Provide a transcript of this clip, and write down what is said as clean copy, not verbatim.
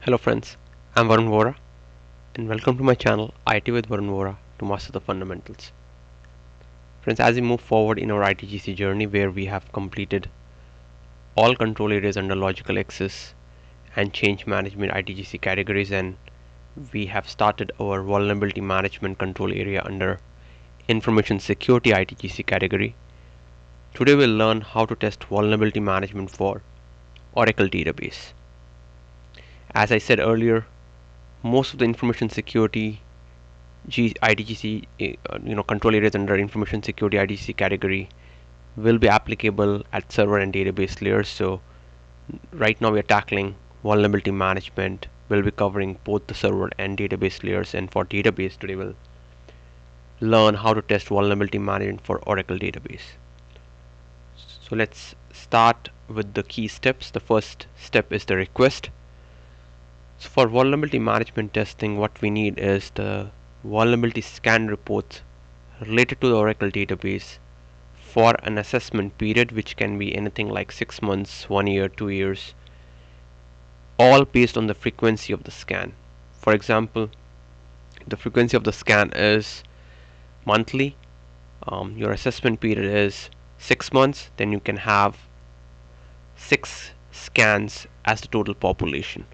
Hello friends, I'm Varun Vohra and welcome to my channel IT with Varun Vohra to master the fundamentals. Friends, as we move forward in our ITGC journey where we have completed all control areas under logical access and change management ITGC categories, and we have started our vulnerability management control area under information security ITGC category. Today we'll learn how to test vulnerability management for Oracle database. As I said earlier, most of the information security ITGC control areas under information security ITGC category will be applicable at server and database layers. So right now we are tackling vulnerability management. We'll be covering both the server and database layers, and for database today we'll learn how to test vulnerability management for Oracle database. So let's start with the key steps. The first step is the request. So for vulnerability management testing, what we need is the vulnerability scan reports related to the Oracle database for an assessment period, which can be anything like 6 months, 1 year, 2 years, all based on the frequency of the scan. For example, the frequency of the scan is monthly, your assessment period is 6 months, then you can have 6 scans as the total population.